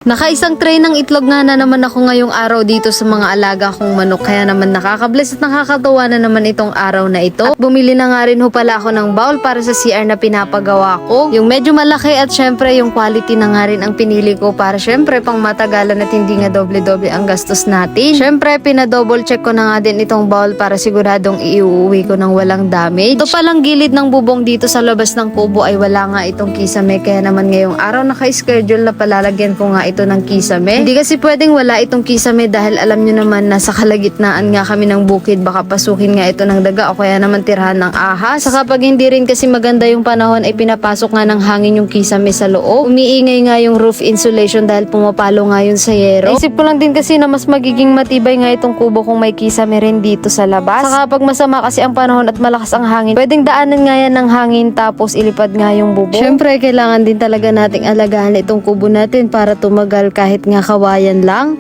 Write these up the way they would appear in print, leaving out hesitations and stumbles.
Nakaisang tray ng itlog nga na naman ako ngayong araw dito sa mga alaga kong manok. Kaya naman nakakabless at nakakatuwa na naman itong araw na ito. At bumili na nga rin ho pala ako ng bowl para sa CR na pinapagawa ko. Yung medyo malaki at syempre yung quality na nga rin ang pinili ko para syempre pang matagalan at hindi nga doble-doble ang gastos natin. Syempre pinadouble check ko na nga din itong bowl para siguradong iuuwi ko ng walang damage. Ito palang gilid ng bubong dito sa labas ng kubo ay wala nga itong kisame. Kaya naman ngayong araw naka-schedule na palalagyan ko nga ito ng kisame. Hindi kasi pwedeng wala itong kisame dahil alam nyo naman nasa kalagitnaan nga kami ng bukid, baka pasukin nga ito ng daga o kaya naman tirahan ng ahas. Saka pag hindi rin kasi maganda yung panahon ay pinapasok nga ng hangin yung kisame sa loob. Umiingay nga yung roof insulation dahil pumapalo nga yun sa yero. Isip ko lang din kasi na mas magiging matibay nga itong kubo kung may kisame rin dito sa labas. Saka pag masama kasi ang panahon at malakas ang hangin, pwedeng daanan nga yan ng hangin tapos ilipad nga yung bubong. Syempre kailangan din talaga nating alagaan itong kubo natin para tumagal kahit nga kawayan lang.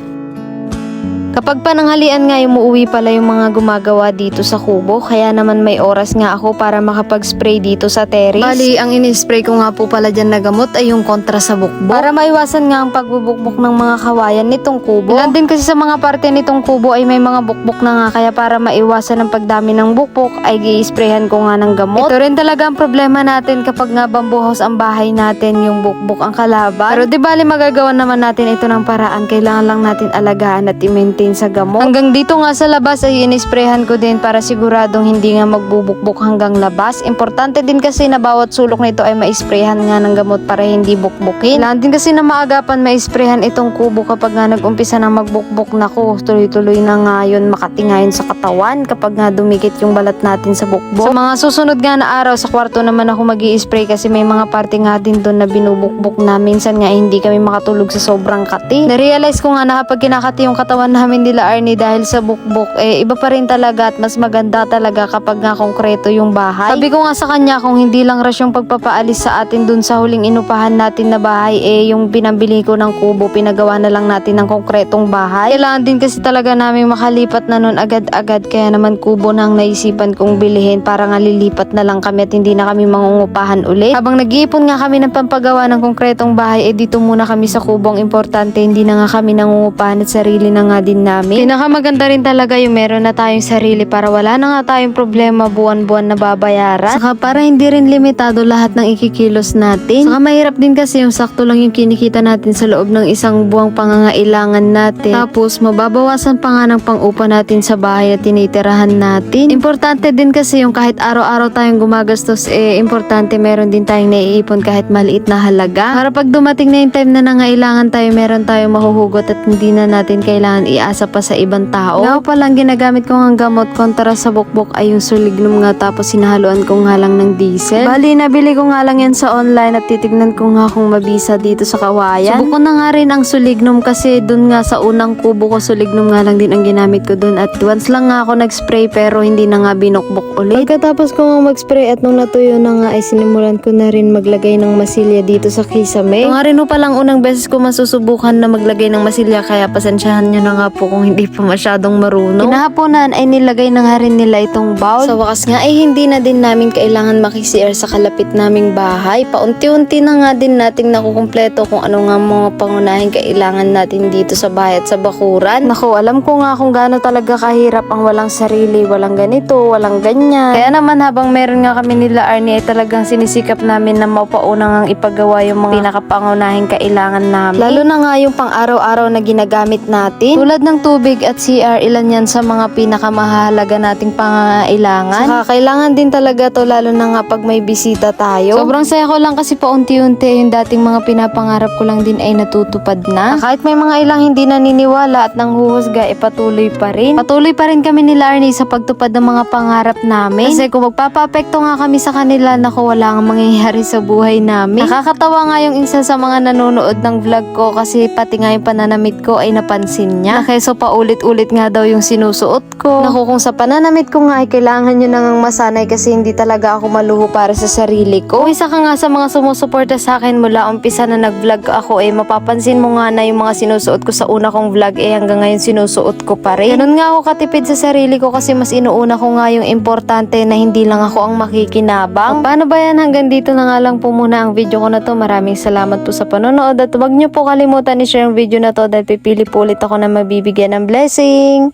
Kapag pananghalian nga yung muuwi pala yung mga gumagawa dito sa kubo, kaya naman may oras nga ako para makapag-spray dito sa terrace. Bali, ang in-spray ko nga po pala dyan na gamot ay yung kontra sa bukbok. Para maiwasan nga ang pagbubukbok ng mga kawayan nitong kubo. Ilan din kasi sa mga parte nitong kubo ay may mga bukbok na nga, kaya para maiwasan ang pagdami ng bukbok ay gi-sprayhan ko nga ng gamot. Ito rin talaga ang problema natin kapag nga bamboo house ang bahay natin, yung bukbok ang kalaban. Pero di bali magagawa naman natin ito ng paraan, kailangan lang natin alagaan at i-maintain sa gamot. Hanggang dito nga sa labas ay inisprehan ko din para siguradong hindi nga magbubukbok hanggang labas. Importante din kasi na bawat sulok nito ay maisprehan nga ng gamot para hindi bukbukin. Kailangan din kasi na maagapan maisprehan itong kubo kapag nga nag-umpisa na magbukbok. Naku, tuloy-tuloy na nga yun, makatingayon sa katawan kapag nga dumikit yung balat natin sa bukbok. Sa mga susunod nga na araw, sa kwarto naman ako mag-i-spray kasi may mga parte nga din doon na binubukbok na. Minsan nga hindi kami makatulog sa sobrang kati. Na-realize ko nga na kapag kinakati yung katawan namin nila Arnie dahil sa bukbok, iba pa rin talaga at mas maganda talaga kapag nga konkreto yung bahay. Sabi ko nga sa kanya kung hindi lang rush yung pagpapaalis sa atin dun sa huling inupahan natin na bahay, yung pinambili ko ng kubo, pinagawa na lang natin ng konkretong bahay. Kailangan din kasi talaga namin makalipat na nun agad-agad, kaya naman kubo na ang naisipan kong bilihin para nga lilipat na lang kami at hindi na kami mangungupahan ulit. Habang nag-iipon nga kami ng pampagawa ng konkretong bahay, dito muna kami sa kubong. Importante hindi na nga kami nangungupahan at sarili na nga din namin. Pinakamaganda rin talaga yung meron na tayong sarili para wala na nga tayong problema buwan-buwan na babayaran. Saka para hindi rin limitado lahat ng ikikilos natin. Saka mahirap din kasi yung sakto lang yung kinikita natin sa loob ng isang buwang pangangailangan natin. Tapos mababawasan pa nga ng pang-upa natin sa bahay at tinitirahan natin. Importante din kasi yung kahit araw-araw tayong gumagastos, importante meron din tayong naiipon kahit maliit na halaga. Para pag dumating na yung time na nangailangan tayo, meron tayong mahuhugot at hindi na natin kailangan iasa pa sa ibang tao. Nga palang ginagamit ko ng gamot kontra sa bukbok ay yung sulignum nga, tapos sinahaluan ko nga lang ng diesel. Bali, nabili ko nga lang yan sa online at titignan ko nga kung mabisa dito sa kawayan. Subukan na nga rin ang sulignum kasi dun nga sa unang kubo ko, sulignum nga lang din ang ginamit ko dun at once lang nga ako nag-spray pero hindi na nga binukbok ulit. Pagkatapos ko nga mag-spray at nung natuyo na nga ay sinimulan ko na rin maglagay ng masilya dito sa kisame. Nga rin palang unang beses ko masusubukan na maglagay ng masilya, kaya pasensyahan nyo na nga po kung hindi pa masyadong marunong. Kinahaponan ay nilagay na nga rin nila itong bowl. Sa wakas nga ay hindi na din namin kailangan makisier sa kalapit naming bahay. Paunti-unti na nga din nating nakukumpleto kung ano nga mga pangunahing kailangan natin dito sa bahay at sa bakuran. Naku, alam ko nga kung gaano talaga kahirap ang walang sarili, walang ganito, walang ganyan. Kaya naman habang meron nga kami nila Arnie ay talagang sinisikap namin na maupaunang ang ipagawa yung mga pinakapangunahing kailangan namin. Lalo na nga yung pang-araw-araw na ginagamit natin. Tulad ng tubig at CR, ilan yan sa mga pinakamahalaga nating pangangailangan. Saka kailangan din talaga to lalo na nga pag may bisita tayo. Sobrang saya ko lang kasi paunti-unti yung dating mga pinapangarap ko lang din ay natutupad na. Kahit may mga ilang hindi naniniwala at nanghuhusga, patuloy pa rin. Patuloy pa rin kami nila Arnie sa pagtupad ng mga pangarap namin. Kasi kung magpapapekto nga kami sa kanila, naku, wala nga mangyayari sa buhay namin. Nakakatawa nga yung isa sa mga nanonood ng vlog ko kasi pati nga yung pananamit ko ay napansin niya. Kaya peso pa ulit-ulit nga daw yung sinusuot ko. Naku, kung sa pananamit ko nga ay kailangan nyo nang masanay kasi hindi talaga ako maluho para sa sarili ko. Kung isa ka nga sa mga sumusuporta sa akin mula umpisa na nag-vlog ako mapapansin mo nga na yung mga sinusuot ko sa una kong vlog hanggang ngayon sinusuot ko pa rin. Ganun nga ako katipid sa sarili ko kasi mas inuuna ko nga yung importante na hindi lang ako ang makikinabang. Paano ba yan? Hanggang dito na nga lang po muna ang video ko na to. Maraming salamat po sa panonood at huwag nyo po kalimutan i-share ang video na to dahil pipili po ulit ako na mabibigyan ng blessing.